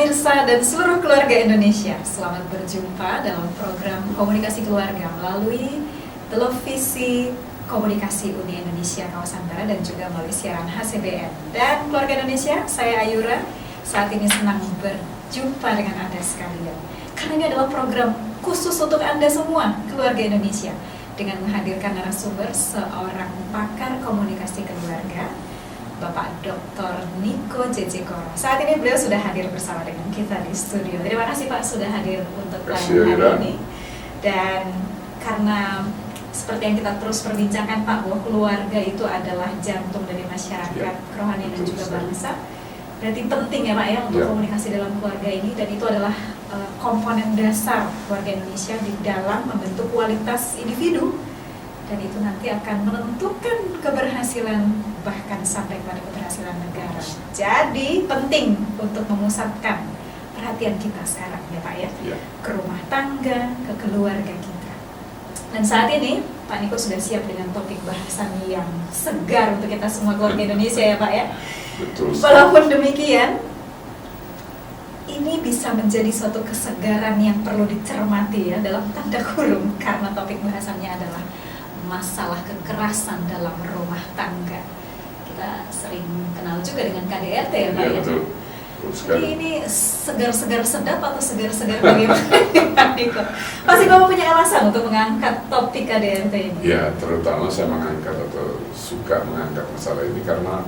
pemirsa dan seluruh keluarga Indonesia, selamat berjumpa dalam program Komunikasi Keluarga melalui televisi Komunikasi Uni Indonesia Kawasan Barat dan juga melalui siaran HCBN. Dan keluarga Indonesia, saya Ayura, saat ini senang berjumpa dengan Anda sekalian. Karena ini adalah program khusus untuk Anda semua, keluarga Indonesia, dengan menghadirkan narasumber seorang pakar komunikasi keluarga, Bapak Dr. Niko J.J. Koro. Saat ini beliau sudah hadir bersama dengan kita di studio. Terima kasih Pak sudah hadir untuk hari ini. Dan karena seperti yang kita terus perbincangkan Pak, bahwa keluarga itu adalah jantung dari masyarakat, kerohanian dan juga bangsa. Berarti penting ya Pak ya untuk komunikasi dalam keluarga ini, dan itu adalah komponen dasar keluarga Indonesia di dalam membentuk kualitas individu, dan itu nanti akan menentukan keberhasilan bahkan sampai pada keberhasilan negara. Jadi penting untuk memusatkan perhatian kita sekarang ya Pak ya, ke rumah tangga, ke keluarga kita. Dan saat ini Pak Niko sudah siap dengan topik bahasan yang segar untuk kita semua keluarga Indonesia ya Pak ya. Betul. Walaupun demikian, ini bisa menjadi suatu kesegaran yang perlu dicermati ya dalam tanda kurung, karena topik bahasannya adalah masalah kekerasan dalam rumah tangga. Kita sering kenal juga dengan KDRT ya Pak ya. Betul. Jadi ini segar-segar sedap atau segar-segar bagaimana Pak Niko? Pasti Bapak punya alasan untuk mengangkat topik KDRT ini. Ya, terutama saya mengangkat atau suka mengangkat masalah ini karena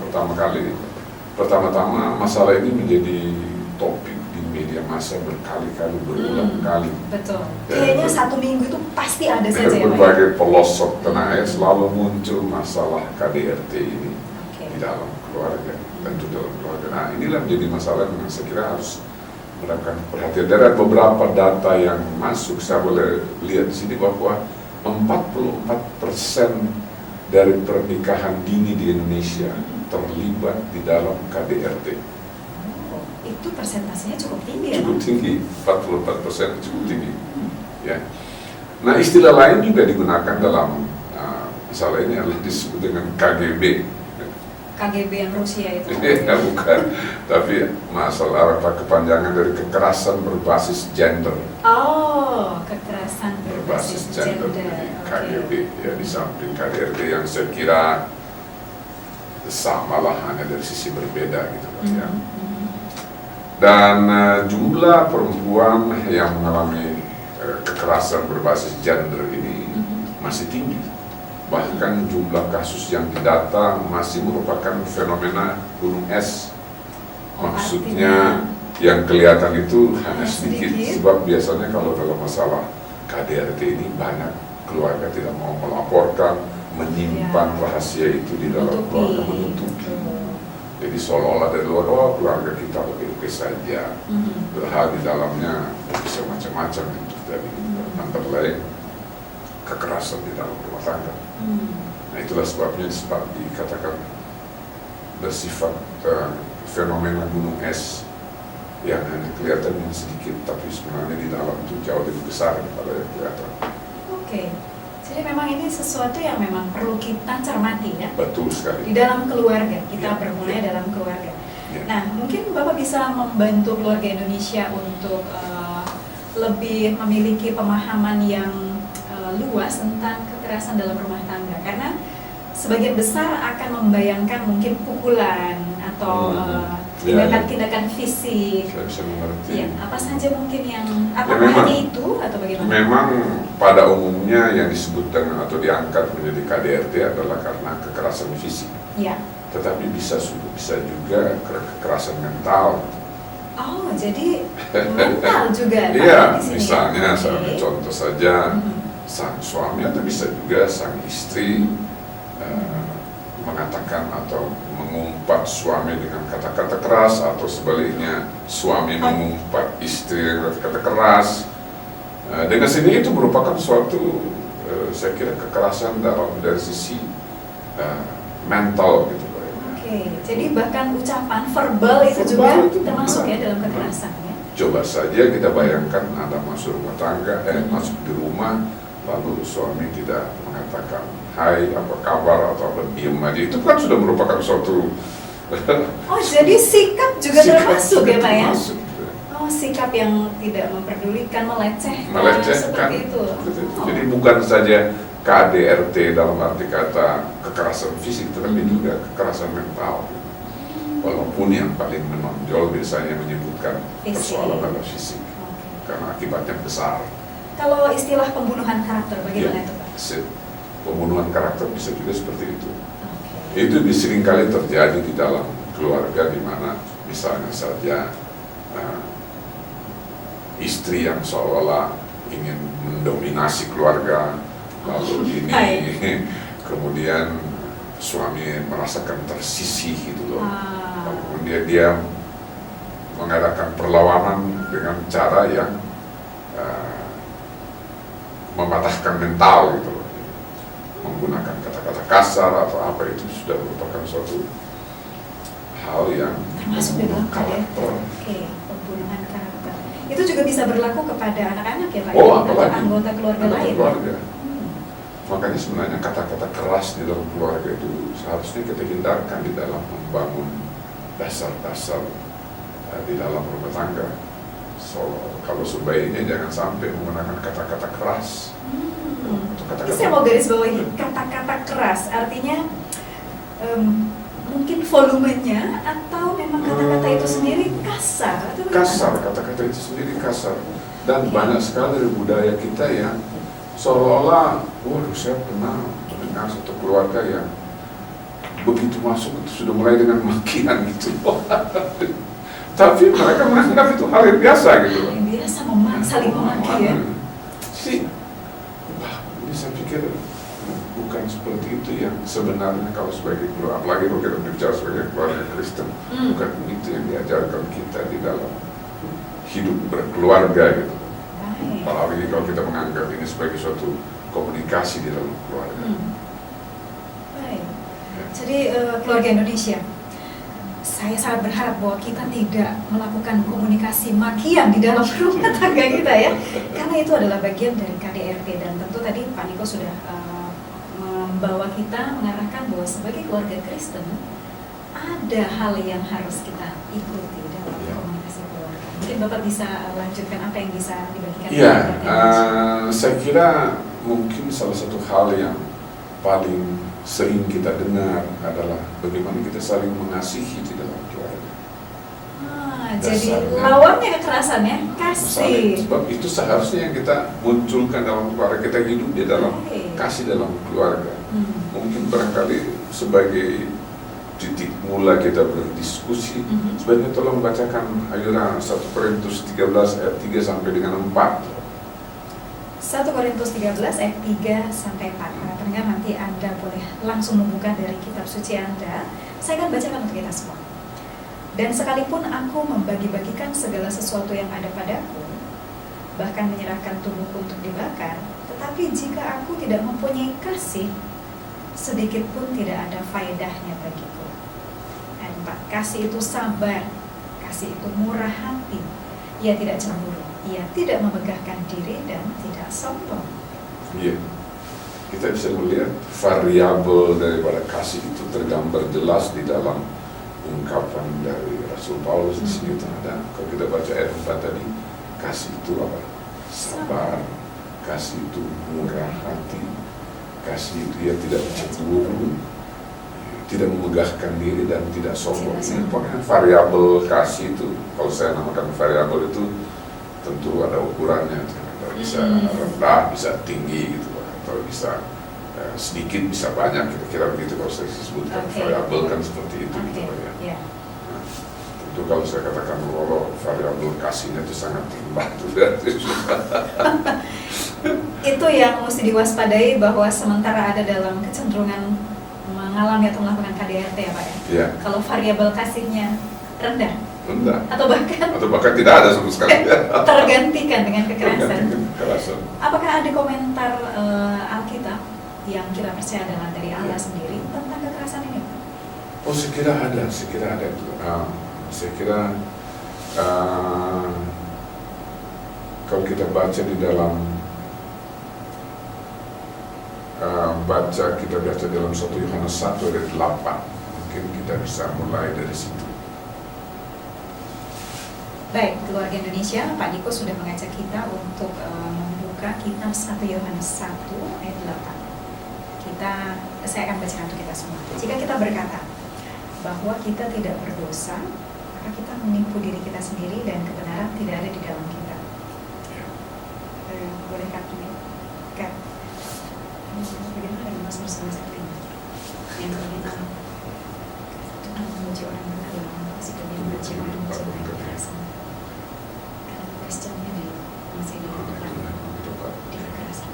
pertama-tama masalah ini menjadi topik di media massa berkali-kali, berulang kali. Betul. Kayaknya satu minggu itu pasti ada saja ya Pak. Berbagai pelosok tanah air selalu muncul masalah KDRT ini di dalam keluarga, tentu dalam keluarga. Nah, inilah menjadi masalah yang saya kira harus mendapatkan perhatian. Dari beberapa data yang masuk, saya boleh lihat di sini bahwa 44% dari pernikahan dini di Indonesia terlibat di dalam KDRT. Itu persentasenya cukup tinggi ya? Cukup tinggi, 44% cukup tinggi. Ya. Nah, istilah lain juga digunakan dalam masalah ini adalah disebut dengan KGB. KGB yang Rusia itu? Ya, bukan, tapi masalah kepanjangan dari kekerasan berbasis gender. Oh, kekerasan berbasis gender. Jadi KGB, ya, di samping KDRT yang saya kira sama lah, hanya dari sisi berbeda gitu ya. Dan jumlah perempuan yang mengalami kekerasan berbasis gender ini masih tinggi. Bahkan jumlah kasus yang didata masih merupakan fenomena gunung es. Maksudnya yang kelihatan itu hanya sedikit. Sebab biasanya kalau dalam masalah KDRT ini banyak keluarga tidak mau melaporkan, menyimpan rahasia itu di dalam keluarga, menutupi. Jadi seolah-olah dari luar, oh keluarga kita oke-oke saja. Padahal di dalamnya bisa macam-macam itu dari antara lain kekerasan di dalam rumah tangga. Nah, itulah sebabnya dikatakan bersifat fenomena gunung es yang hanya kelihatan yang sedikit, tapi sebenarnya di dalam itu jauh lebih besar daripada yang kelihatan. Oke. Jadi memang ini sesuatu yang memang perlu kita cermati ya. Betul sekali. Di dalam keluarga, kita bermulai dalam keluarga. Nah, mungkin Bapak bisa membantu keluarga Indonesia untuk lebih memiliki pemahaman yang luas tentang kekerasan dalam rumah tangga, karena sebagian besar akan membayangkan mungkin pukulan atau tindakan-tindakan fisik. Saya bisa mengerti. Ya, apa saja mungkin yang apakah hanya itu atau bagaimana? Memang pada umumnya yang disebut dengan atau diangkat menjadi KDRT adalah karena kekerasan fisik. Ya. Tetapi bisa juga kekerasan mental. Oh, jadi mental juga. Iya, misalnya contoh saja sang suami atau bisa juga sang istri mengatakan atau mengumpat suami dengan kata-kata keras, atau sebaliknya suami mengumpat istri dengan kata-kata keras. Dengan sini itu merupakan suatu saya kira kekerasan dari sisi mental gitu. Oke, jadi bahkan ucapan verbal itu juga termasuk ya dalam kekerasan ya. Coba saja kita bayangkan Anda masuk rumah tangga, masuk di rumah, lalu suami tidak mengatakan hai, apa kabar, atau diam aja, itu kan sudah merupakan suatu oh jadi sikap juga termasuk ya Pak ya? Oh, sikap yang tidak memperdulikan, melecehkan, melecehkan. seperti itu. Jadi bukan saja KDRT dalam arti kata kekerasan fisik, tetapi juga kekerasan mental. Walaupun yang paling menonjol biasanya menyebutkan persoalan pada fisik, karena akibatnya besar. Kalau istilah pembunuhan karakter, bagaimana itu Pak? Pembunuhan karakter bisa juga seperti itu. Itu seringkali terjadi di dalam keluarga, di mana misalnya saja istri yang seolah-olah ingin mendominasi keluarga, lalu ini kemudian suami merasakan tersisih gitu loh. Lalu kemudian dia mengadakan perlawanan dengan cara yang mematahkan mental gitu loh. Menggunakan kata-kata kasar atau apa, itu sudah merupakan suatu hal yang termasuk di dalam karakter. Pembunuhan karakter. Itu juga bisa berlaku kepada anak-anak ya Pak? Atau anggota keluarga lain. Makanya sebenarnya kata-kata keras di dalam keluarga itu seharusnya kita hindarkan di dalam membangun dasar-dasar di dalam rumah tangga. Kalau sebaiknya jangan sampai menggunakan kata-kata keras. Saya mau garis bawahi kata-kata keras, artinya mungkin volumenya atau memang kata-kata itu sendiri kasar? Kasar, kata-kata itu sendiri kasar. Dan banyak sekali dari budaya kita yang seolah-olah, waduh saya pernah mendengar satu keluarga yang begitu masuk itu sudah mulai dengan makian gitu. Tapi mereka menganggap itu hal yang biasa gitu. Yang biasa saling memaki ya. Ini saya pikir bukan seperti itu yang sebenarnya kalau sebagai keluarga, apalagi kalau kita berbicara sebagai keluarga Kristen, bukan itu yang diajarkan kita di dalam hidup berkeluarga gitu. Apalagi kalau kita menganggap ini sebagai suatu komunikasi di dalam keluarga. Baik. Jadi keluarga Indonesia, saya sangat berharap bahwa kita tidak melakukan komunikasi makian di dalam rumah tangga kita ya, karena itu adalah bagian dari KDRT. Dan tentu tadi Pak Niko sudah membawa kita mengarahkan bahwa sebagai keluarga Kristen ada hal yang harus kita ikuti dalam komunikasi keluarga. Mungkin Bapak bisa lanjutkan apa yang bisa dibagikan. Iya, saya kira mungkin salah satu hal yang paling sering kita dengar adalah bagaimana kita saling mengasihi di dalam keluarga. Jadi lawannya kekerasan ya, kasih. Sebab itu seharusnya yang kita munculkan dalam keluarga, kita hidup di dalam kasih dalam keluarga. Mungkin barangkali sebagai titik mula kita berdiskusi, sebenarnya tolong bacakan ayat 1 Korintus 13 ayat 3 sampai dengan 4. 1 Korintus 13 ayat 3 sampai 4. Para pendengar, nanti Anda boleh langsung membuka dari kitab suci Anda. Saya akan bacakan untuk kita semua. Dan sekalipun aku membagi-bagikan segala sesuatu yang ada padaku, bahkan menyerahkan tubuhku untuk dibakar, tetapi jika aku tidak mempunyai kasih, sedikit pun tidak ada faedahnya bagiku. Ayat 4. Kasih itu sabar, kasih itu murah hati, ia tidak cemburu, ia tidak memegahkan diri dan tidak sombong. Iya, kita bisa melihat variabel daripada kasih itu tergambar jelas di dalam ungkapan dari Rasul Paulus di sini. Ada, kalau kita baca ayat 4 tadi, kasih itu apa? Sabar, kasih itu murah hati, kasih itu ia tidak cemburu, tidak memegahkan diri dan tidak sombong. Ini pokoknya variabel kasih itu, kalau saya namakan variabel itu tentu ada ukurannya, bisa rendah, bisa tinggi gitu, atau bisa sedikit, bisa banyak, kira-kira begitu kalau saya sebutkan. Variabel kan seperti itu gitu ya. Nah, tentu kalau saya katakan kalau variabel kasihnya itu sangat rendah itu berarti itu yang mesti diwaspadai, bahwa sementara ada dalam kecenderungan mengalami atau melakukan KDRT ya Pak ya. Ya. Kalau variabel kasihnya rendah atau bahkan tidak ada sama sekali tergantikan dengan kekerasan. Apakah ada komentar Alkitab yang kita percaya adalah dari Allah sendiri tentang kekerasan ini? Oh, saya kira ada itu. Saya kira kalau kita baca di dalam kita baca dalam 1 Yohanes 1 ayat 8, mungkin kita bisa mulai dari situ. Baik, keluarga Indonesia, Pak Niko sudah mengajak kita untuk membuka kitab 1 Yohanes 1 ayat 8. Saya akan bacakan untuk kita semua. Jika kita berkata bahwa kita tidak berdosa, maka kita menipu diri kita sendiri dan kebenaran tidak ada di dalam kita. Boleh Kak? Bagaimana dengan Mazmur 11 ayat 5? Yang berbunyi, Tuhan memuji orang benar dalam kasih dan memuji orang mencintai kekerasan. Karena questionnya masih di depan di kekerasan.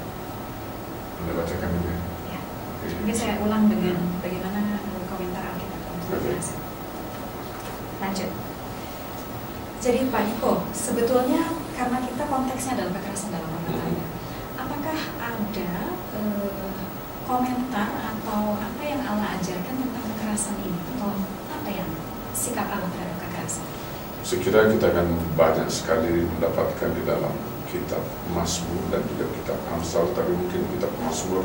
Anda bacakan ini. Ya. Mungkin saya ulang dengan bagaimana komentar Alkitab tentang kekerasan. Lanjut. Jadi Pak Niko, sebetulnya karena kita konteksnya adalah kekerasan dalam rumah tangga, apakah ada komentar atau apa yang Allah ajarkan tentang kekerasan ini, atau apa yang sikap Allah terhadap kekerasan? Sekira kita akan banyak sekali mendapatkan di dalam kitab Mazmur dan juga kitab Amsal, tapi mungkin kitab Mazmur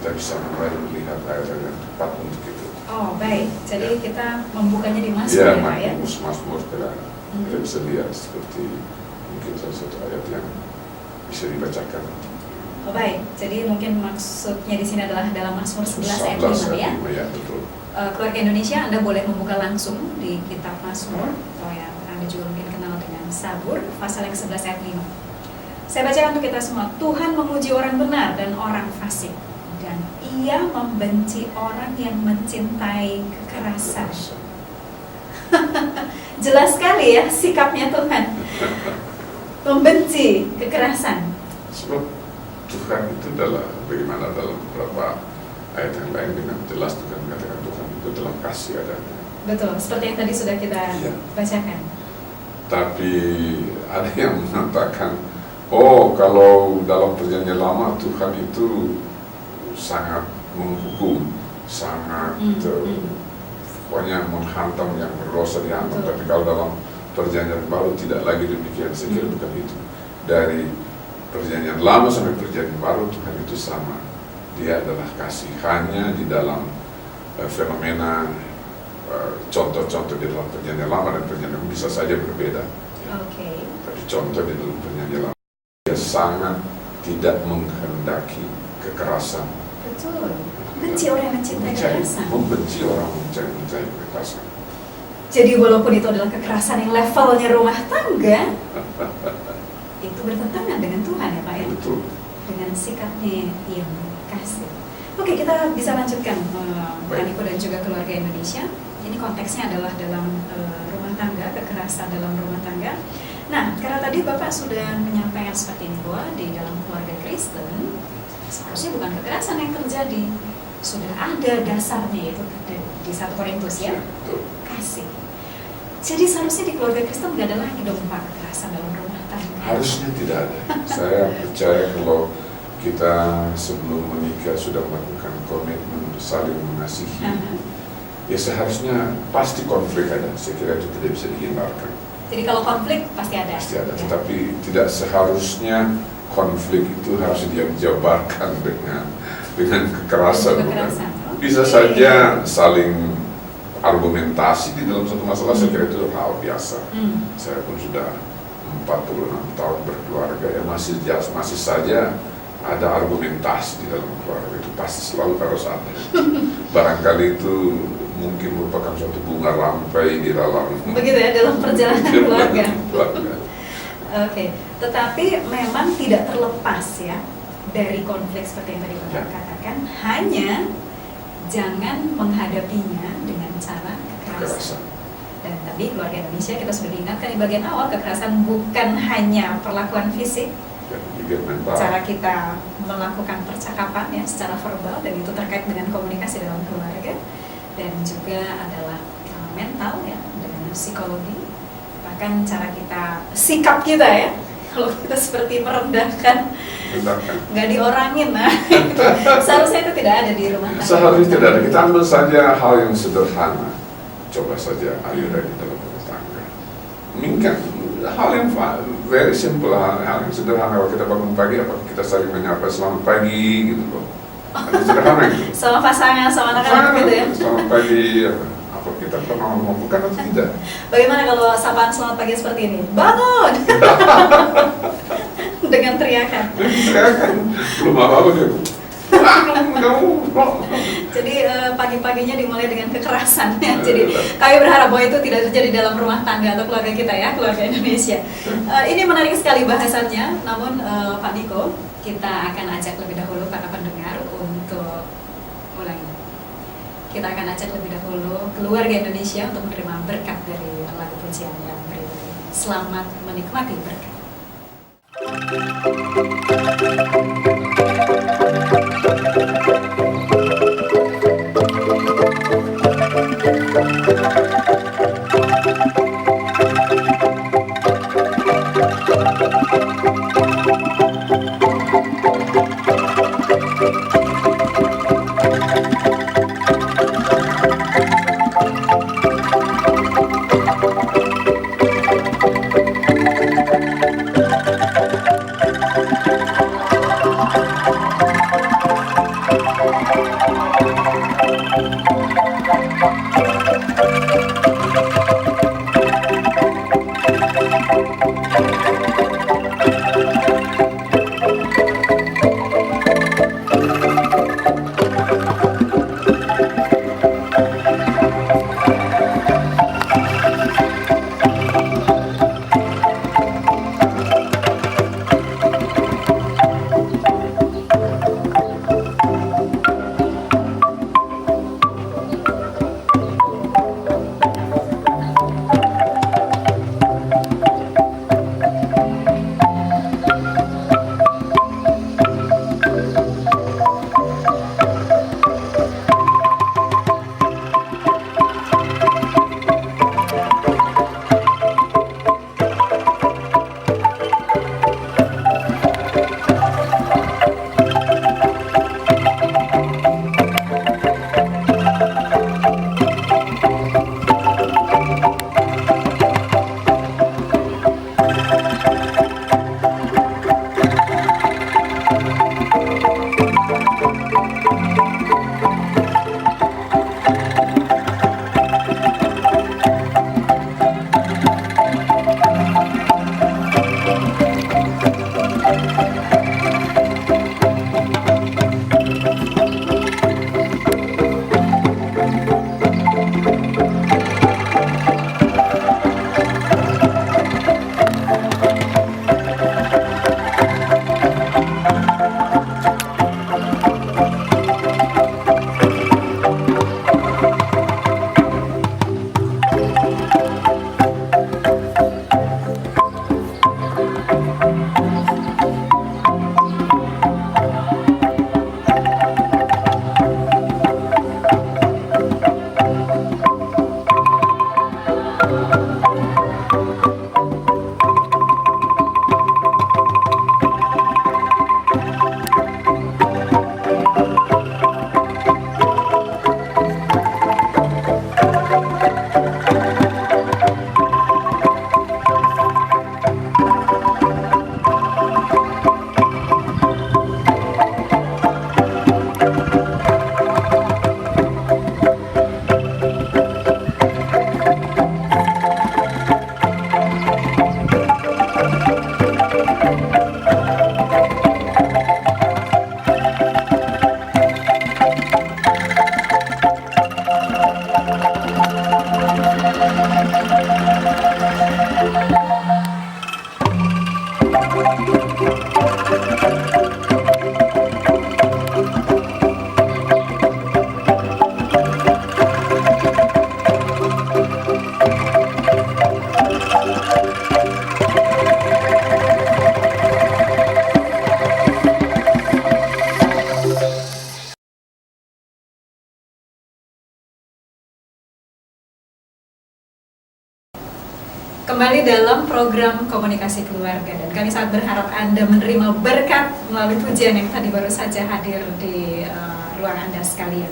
kita bisa mulai melihat ayat-ayat yang tepat untuk itu. Oh baik, jadi kita membukanya di Mazmur Ya, Pak ya? Mazmur kita bisa lihat seperti mungkin salah satu ayat yang bisa dibacakan. Oh baik, jadi mungkin maksudnya di sini adalah dalam Mazmur 11 ayat 5 ya? Ya, betul. Keluarga Indonesia, Anda boleh membuka langsung di kitab Mazmur, atau yang Anda juga mungkin kenal dengan Sabur, pasal yang 11 ayat 5. Saya bacakan untuk kita semua. Tuhan memuji orang benar dan orang fasik, dan Ia membenci orang yang mencintai kekerasan. Jelas sekali ya sikapnya Tuhan, membenci kekerasan. Sebab Tuhan itu adalah bagaimana dalam beberapa ayat yang lain dengan jelas Tuhan mengatakan Tuhan itu dalam kasih adanya. Betul, seperti yang tadi sudah kita bacakan. Tapi ada yang mengatakan, oh kalau dalam perjanjian lama Tuhan itu sangat menghukum, sangat pokoknya menghantam yang berdosa dihantam. Tapi kalau dalam perjanjian baru tidak lagi demikian. Saya kira bukan itu. Dari perjanjian lama sampai perjanjian baru Tuhan itu sama. Dia adalah kasih, hanya di dalam fenomena contoh-contoh di dalam perjanjian lama dan perjanjian baru bisa saja berbeda. Okay. Tapi contoh di dalam perjanjian lama dia sangat tidak menghendaki kekerasan. Betul. Membenci orang yang mencintai kekerasan. Membenci orang yang mencintai kekerasan. Jadi walaupun itu adalah kekerasan yang levelnya rumah tangga, itu bertentangan dengan Tuhan ya Pak ya? Betul. Dengan sikapnya yang kasih. Oke, kita bisa lanjutkan Pak Niko dan juga keluarga Indonesia. Ini konteksnya adalah dalam rumah tangga, kekerasan dalam rumah tangga. Nah, karena tadi Bapak sudah menyampaikan seperti ini bahwa di dalam keluarga Kristen seharusnya bukan kekerasan yang terjadi, sudah ada dasarnya yaitu di 1 Korintus ya, kasih. Jadi seharusnya di keluarga Kristen nggak ada lagi dong Pak kekerasan dalam rumah tangga. Harusnya tidak ada. Saya percaya kalau kita sebelum menikah sudah melakukan komitmen saling mengasihi, ya seharusnya pasti konflik ada. Saya kira itu tidak bisa dihindarkan. Jadi kalau konflik pasti ada. Pasti ada, tetapi tidak seharusnya konflik itu harus dijabarkan dengan kekerasan. Bisa saja saling argumentasi di dalam satu masalah. Saya kira itu hal biasa. Saya pun sudah 46 tahun berkeluarga, ya masih saja ada argumentasi di dalam keluarga, itu pasti selalu harus ada. Barangkali itu mungkin merupakan suatu bunga rampai di dalam begitu ya, dalam perjalanan keluarga. Oke, tetapi memang tidak terlepas ya dari konflik seperti yang tadi Bapak katakan, hanya jangan menghadapinya dengan cara kekerasan. Dan tadi keluarga Indonesia kita sudah diingatkan di bagian awal, kekerasan bukan hanya perlakuan fisik, cara kita melakukan percakapan ya secara verbal, dan itu terkait dengan komunikasi dalam keluarga, dan juga adalah mental ya, dengan psikologi, bahkan cara kita, sikap kita ya, kalau kita seperti merendahkan, nggak diorangin, nah seharusnya itu tidak ada di rumah tangga. Seharusnya tidak ada. Kita ambil saja hal yang sederhana, coba saja ayo dari dalam rumah tangga. Mungkin hal yang very simple, hal yang sederhana. Kalau kita bangun pagi, apakah kita saling menyapa selamat pagi gitu loh. Itu sederhana gitu. Sama pasangan, sama anak-anak gitu ya. Selamat pagi, apa kita kita pernah memabukkan atau tidak? Bagaimana kalau sapaan selamat pagi seperti ini? Bangun! Dengan teriakan. Teriakan, belum apa-apa dia. Jadi pagi-paginya dimulai dengan kekerasan ya. Jadi kami berharap bahwa itu tidak terjadi dalam rumah tangga atau keluarga kita ya, keluarga Indonesia. Ini menarik sekali bahasannya. Namun Pak Niko, kita akan ajak lebih dahulu para pendengar untuk ulangi. Kita akan ajak lebih dahulu keluarga Indonesia untuk menerima berkat dari lagu pujian yang berikut ini. Selamat menikmati berkat. Kembali dalam program komunikasi keluarga, dan kami sangat berharap Anda menerima berkat melalui pujian yang tadi baru saja hadir di ruang Anda sekalian.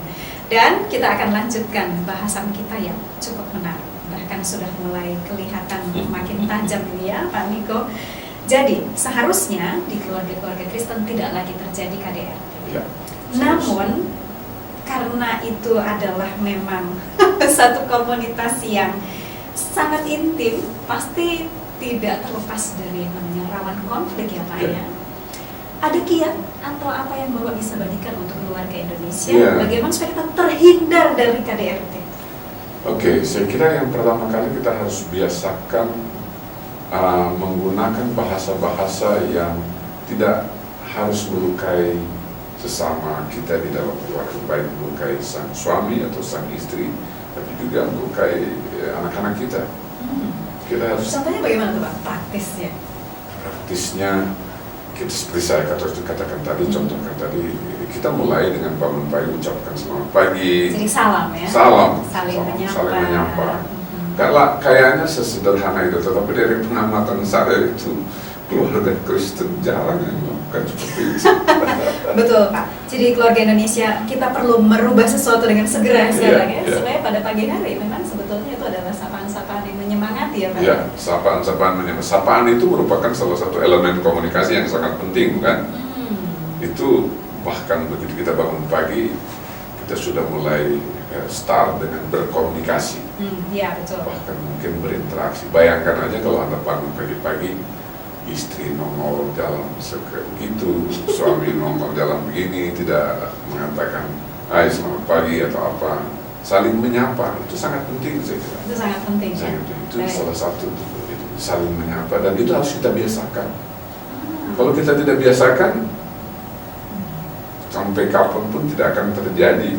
Dan kita akan lanjutkan bahasan kita yang cukup menarik, bahkan sudah mulai kelihatan makin tajam ini ya Pak Niko. Jadi seharusnya di keluarga-keluarga Kristen tidak lagi terjadi KDRT. Ya. Namun karena itu adalah memang satu komunitas yang sangat intim, pasti tidak terlepas dari namanya rawan konflik ya Pak ya. Ada kiat atau apa yang Bapak bisa bagikan untuk keluarga Indonesia? Bagaimana supaya kita terhindar dari KDRT? Oke, saya kira yang pertama kali kita harus biasakan menggunakan bahasa-bahasa yang tidak harus melukai sesama kita di dalam keluarga, baik melukai sang suami atau sang istri, tapi juga melukai anak-anak kita. Kita harus. Contohnya bagaimana tuh Pak? Praktisnya? Praktisnya, kita seperti saya katakan tadi, contohkan tadi, kita mulai dengan bangun pagi ucapkan selamat pagi. Jadi salam ya? Saling menyapa. Kalau kayaknya sesederhana itu, tetapi dari pengamatan saya itu keluarga Kristen jarang yang melakukan seperti itu. Betul Pak. Jadi keluarga Indonesia kita perlu merubah sesuatu dengan segera sekarang ya, supaya pada pagi hari memang sebetulnya itu adalah sapaan-sapaan yang menyemangati ya Pak. Ya, sapaan itu merupakan salah satu elemen komunikasi yang sangat penting, bukan? Itu bahkan begitu kita bangun pagi, kita sudah mulai start dengan berkomunikasi. Ya betul. Bahkan mungkin berinteraksi. Bayangkan aja kalau Anda bangun pagi-pagi, istri nongol jalan begitu, suami nongol jalan begini, tidak mengatakan hai selamat pagi atau apa, saling menyapa, itu sangat penting saya kira. Itu sangat penting. Itu salah satu itu, saling menyapa, dan itu harus kita biasakan. Kalau kita tidak biasakan, sampai kapanpun tidak akan terjadi.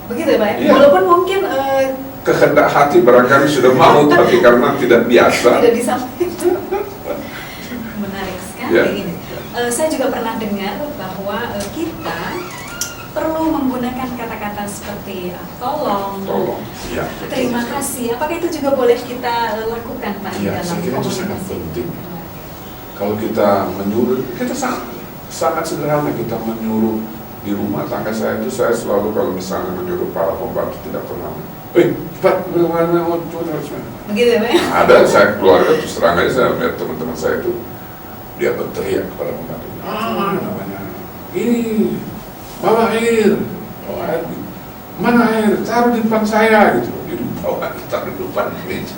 Begitu Pak ya? Walaupun mungkin kehendak hati barangkali sudah mau, tapi karena tidak biasa. Tidak disampaikan. Menarik sekali ini. Saya juga pernah dengar bahwa kita perlu menggunakan kata-kata seperti tolong, ya, terima kasih. Apakah itu juga boleh kita lakukan Pak? Ya, saya kira itu sangat penting. Kalau kita menyuruh, kita sangat sederhana, kita menyuruh di rumah tangga saya itu, saya selalu kalau misalnya menyuruh para pembantu tidak pernah cepat, begitu ya Pak? Ada saya keluarga terus terang aja, saya lihat teman-teman saya itu dia berteriak kepada pembantu, namanya ini bawa air, mana air, taruh di depan saya gitu, jadi bawa taruh di depan meja.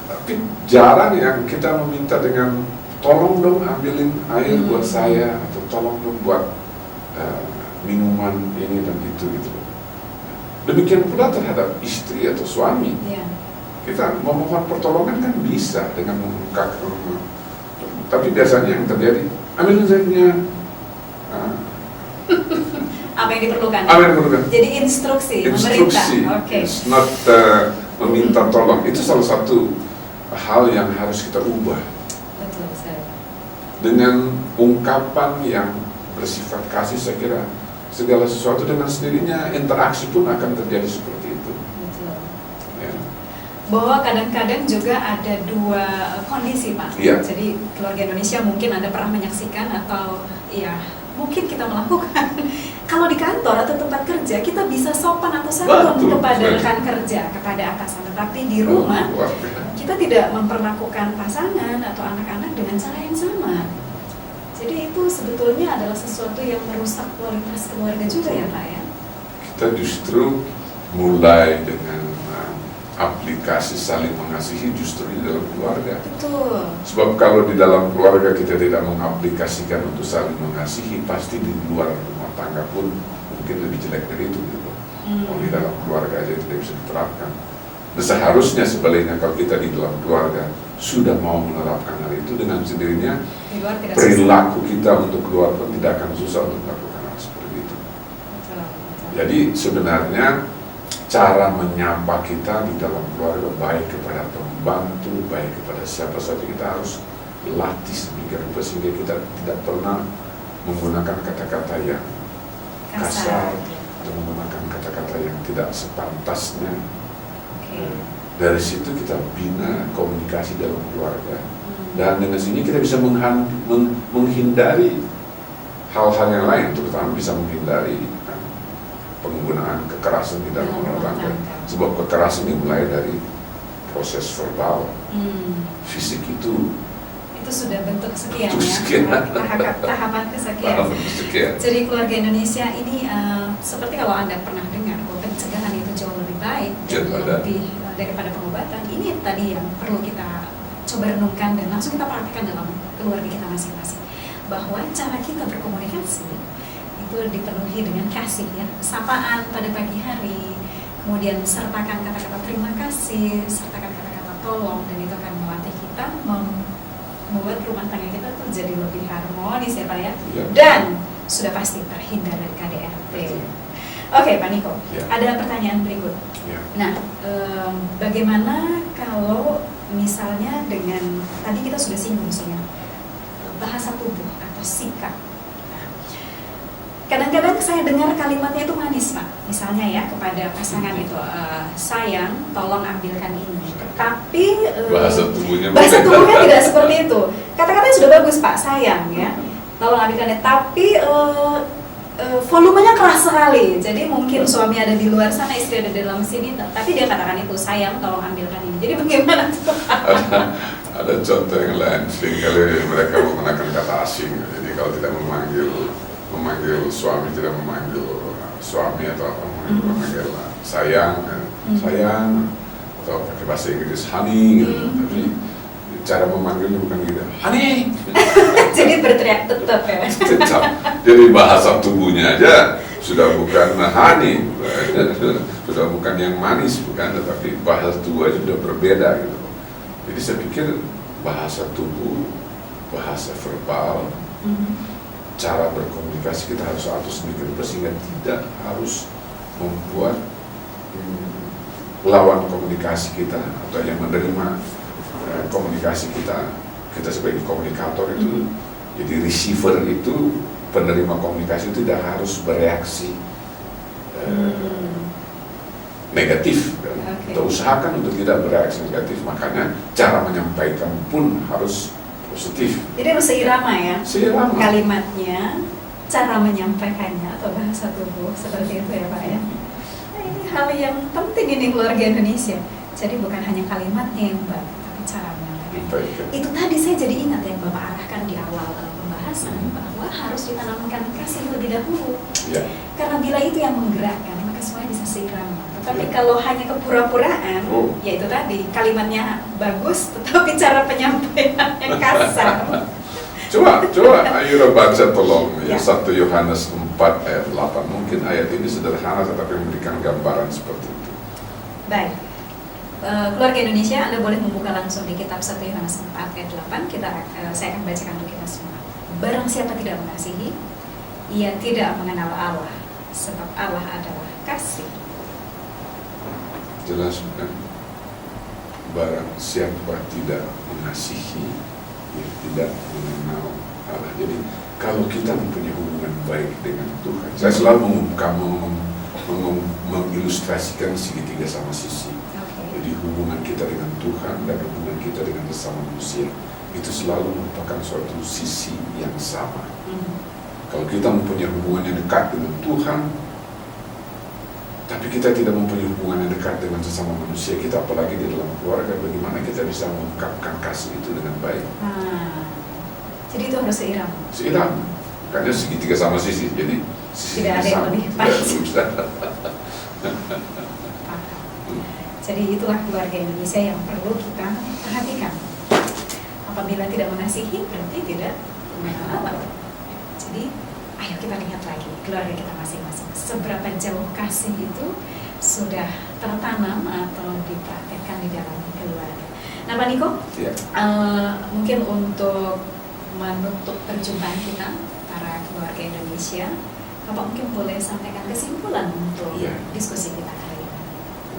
Tapi jarang yang kita meminta dengan tolong dong ambilin air buat saya, atau tolong dong buat minuman ini dan itu gitu. Demikian pula terhadap istri atau suami. Kita memohon pertolongan kan bisa dengan mengungkapkan, tapi biasanya yang terjadi ambilin airnya. Apa yang diperlukan? Jadi instruksi. Memerintah. It's not meminta tolong. Itu salah satu hal yang harus kita ubah. Betul sekali. Dengan ungkapan yang bersifat kasih, saya kira segala sesuatu dengan sendirinya interaksi pun akan terjadi seperti itu. Betul. Ya. Bahwa kadang-kadang juga ada dua kondisi Pak. Jadi keluarga Indonesia mungkin Anda pernah menyaksikan atau ya mungkin kita melakukan. Kalau di kantor atau tempat kerja kita bisa sopan atau santun kepada rekan kerja, kepada atasan, tetapi di rumah kita tidak memperlakukan pasangan atau anak-anak dengan cara yang sama. Jadi itu sebetulnya adalah sesuatu yang merusak kualitas keluarga juga ya Pak ya? Kita justru mulai dengan aplikasi saling mengasihi justru di dalam keluarga. Betul. Sebab kalau di dalam keluarga kita tidak mengaplikasikan untuk saling mengasihi, pasti di luar rumah tangga pun mungkin lebih jelek dari itu gitu. Kalau di dalam keluarga aja tidak bisa diterapkan. Dan seharusnya sebaliknya, kalau kita di dalam keluarga sudah mau menerapkan hal itu, dengan sendirinya perilaku kita untuk keluar pun tidak akan susah untuk melakukan hal seperti itu. Jadi sebenarnya cara menyapa kita di dalam keluarga, baik kepada pembantu, baik kepada siapa saja, kita harus latih sedemikian rupa sehingga kita tidak pernah menggunakan kata-kata yang kasar atau menggunakan kata-kata yang tidak sepantasnya. Dari situ kita bina komunikasi dalam keluarga, dan dengan sini kita bisa menghindari hal-hal yang lain, terutama bisa menghindari penggunaan kekerasan di dalam rumah tangga. Sebab kekerasan dimulai dari proses verbal, fisik itu itu sudah bentuk sekian Sekian. ya, tahapan kesekian. Sekian. Jadi keluarga Indonesia ini seperti kalau Anda pernah dengar bahwa pencegahan itu jauh lebih baik dan lebih daripada pengobatan. Ini tadi yang perlu kita coba renungkan dan langsung kita praktikkan dalam keluarga kita masing-masing. Bahwa cara kita berkomunikasi itu dipenuhi dengan kasih ya, sapaan pada pagi hari, kemudian sertakan kata-kata terima kasih, sertakan kata-kata tolong, dan itu akan melatih kita membuat rumah tangga kita tuh jadi lebih harmonis ya Pak ya. Dan sudah pasti terhindar dari KDRT. Oke Pak Niko, ada pertanyaan berikut. Nah, bagaimana kalau misalnya dengan tadi kita sudah singgung misalnya bahasa tubuh atau sikap. Kadang-kadang saya dengar kalimatnya itu manis Pak, misalnya ya kepada pasangan itu, sayang tolong ambilkan ini, tapi bahasa tubuhnya tidak seperti itu. Kata-katanya sudah bagus Pak, sayang ya tolong ambilkan ini, tapi volumenya keras sekali. Jadi mungkin suami ada di luar sana, istri ada di dalam sini, tapi dia katakan itu, sayang tolong ambilkan ini. Jadi bagaimana tuh? Ada contoh yang lain, seringkali mereka menggunakan kata asing. Jadi kalau tidak memanggil suami, tidak memanggil suami atau apa, memanggil sayang, sayang, atau pakai bahasa Inggris honey gitu. Tapi cara memanggilnya bukan gitu, honey. Jadi berteriak tetap ya. Tetap. Jadi bahasa tubuhnya aja sudah bukan honey, sudah bukan yang manis, bukan, tetapi bahasa tubuh aja sudah berbeda gitu. Jadi saya pikir bahasa tubuh, bahasa verbal, cara berkomunikasi kita harus atur sedikit sehingga tidak harus membuat lawan komunikasi kita atau yang menerima komunikasi kita sebagai komunikator itu, jadi receiver itu, penerima komunikasi itu tidak harus bereaksi negatif. Kita usahakan untuk tidak bereaksi negatif, makanya cara menyampaikan pun harus positif. Jadi harus seirama ya, seirama kalimatnya, cara menyampaikannya atau bahasa tubuh seperti itu ya Pak ya. Nah, ini hal yang penting ini keluarga Indonesia. Jadi bukan hanya kalimatnya yang baik, tapi cara menyampaikan. Itu tadi saya jadi ingat yang Bapak arahkan di awal pembahasan bahwa harus ditanamkan kasih lebih dahulu. Ya. Karena bila itu yang menggerakkan, maka semuanya bisa seirama. Tapi kalau hanya kepura-puraan, ya itu tadi, kalimatnya bagus, tetapi cara penyampaiannya kasar. Coba ayo baca tolong ya. 1 Yohanes 4 ayat 8. Mungkin ayat ini sederhana tetapi memberikan gambaran seperti itu. Baik. Keluarga Indonesia, Anda boleh membuka langsung di kitab 1 Yohanes 4 ayat 8. Saya akan bacakan untuk kita semua. Barang siapa tidak mengasihi, ia tidak mengenal Allah, sebab Allah adalah kasih. Jelas bukan? Barang siapa tidak mengasihi, ia tidak mengenal Allah. Jadi kalau kita mempunyai hubungan baik dengan Tuhan, saya selalu mengilustrasikan segitiga sama sisi. Jadi hubungan kita dengan Tuhan dan hubungan kita dengan sesama manusia itu selalu merupakan suatu sisi yang sama. Kalau kita mempunyai hubungan yang dekat dengan Tuhan, tapi kita tidak mempunyai hubungan yang dekat dengan sesama manusia kita, apalagi di dalam keluarga, bagaimana kita bisa mengungkapkan kasih itu dengan baik? Jadi itu harus seirama. Seirama, karena segitiga sama sisi, jadi sisi tidak ada yang lebih baik. Jadi itulah keluarga Indonesia yang perlu kita perhatikan. Apabila tidak mengasihi, berarti tidak mengenal Allah. Jadi ayo kita lihat lagi keluarga kita masing-masing, seberapa jauh kasih itu sudah tertanam atau dipraktekkan di dalam keluarga. Nah Pak Niko, mungkin untuk menutup perjumpaan kita para keluarga Indonesia, Bapak mungkin boleh sampaikan kesimpulan untuk diskusi kita kali ini.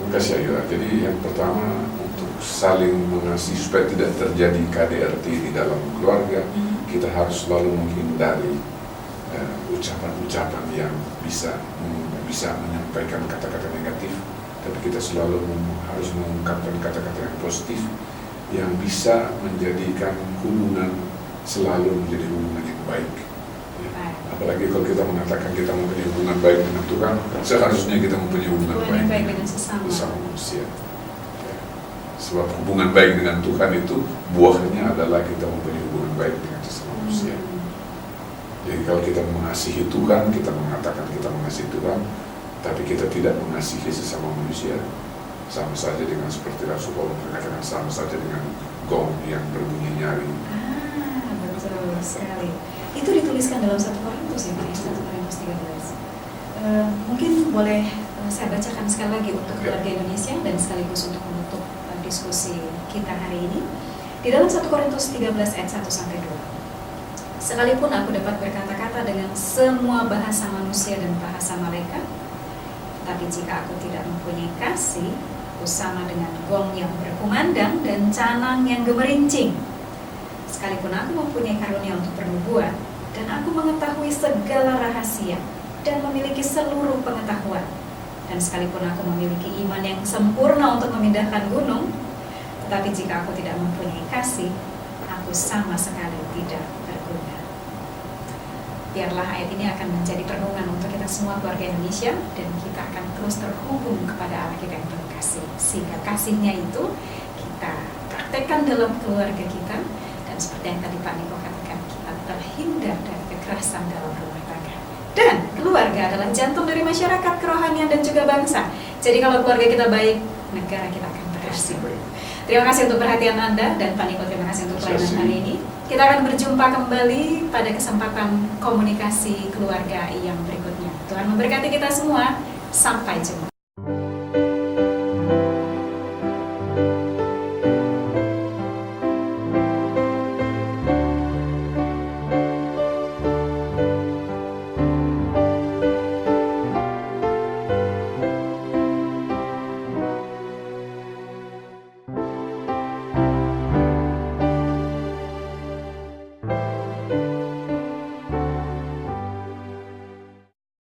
Terima kasih Ayu. Jadi yang pertama, untuk saling mengasihi supaya tidak terjadi KDRT di dalam keluarga, kita harus selalu menghindari ucapan-ucapan yang bisa menyampaikan kata-kata negatif, tapi kita selalu harus mengungkapkan kata-kata yang positif yang bisa menjadikan hubungan selalu menjadi hubungan yang baik. Apalagi kalau kita mengatakan kita mempunyai hubungan baik dengan Tuhan, seharusnya kita mempunyai hubungan baik dengan sesama manusia. Sebab hubungan baik dengan Tuhan itu buahnya adalah kita mempunyai hubungan baik dengan sesama manusia. Jadi kalau kita mengasihi Tuhan, kita mengatakan kita mengasihi Tuhan, tapi kita tidak mengasihi sesama manusia, sama saja dengan seperti Rasul Paulus mengatakan, sama saja dengan gong yang berbunyi nyaring. Betul sekali. Itu dituliskan dalam 1 Korintus ya, 1 Korintus 13. Mungkin boleh saya bacakan sekali lagi untuk keluarga Indonesia dan sekaligus untuk menutup diskusi kita hari ini. Di dalam 1 Korintus 13 ayat 1-2. Sekalipun aku dapat berkata-kata dengan semua bahasa manusia dan bahasa malaikat, tapi jika aku tidak mempunyai kasih, aku sama dengan gong yang berkumandang dan canang yang gemerincing. Sekalipun aku mempunyai karunia untuk bernubuat, dan aku mengetahui segala rahasia, dan memiliki seluruh pengetahuan, dan sekalipun aku memiliki iman yang sempurna untuk memindahkan gunung, tetapi jika aku tidak mempunyai kasih, aku sama sekali tidak berguna. Biarlah ayat ini akan menjadi renungan untuk kita semua keluarga Indonesia, dan kita akan terus terhubung kepada Allah kita yang penuh kasih, sehingga kasihnya itu kita praktekkan dalam keluarga kita, dan seperti yang tadi Pak Niko katakan, kita terhindar dari kekerasan dalam rumah tangga. Dan keluarga adalah jantung dari masyarakat, kerohanian, dan juga bangsa. Jadi kalau keluarga kita baik, negara kita akan berhasil. Terima kasih untuk perhatian Anda, dan Pak Niko terima kasih untuk pelayanan hari ini. Kita akan berjumpa kembali pada kesempatan komunikasi keluarga yang berikutnya. Tuhan memberkati kita semua. Sampai jumpa.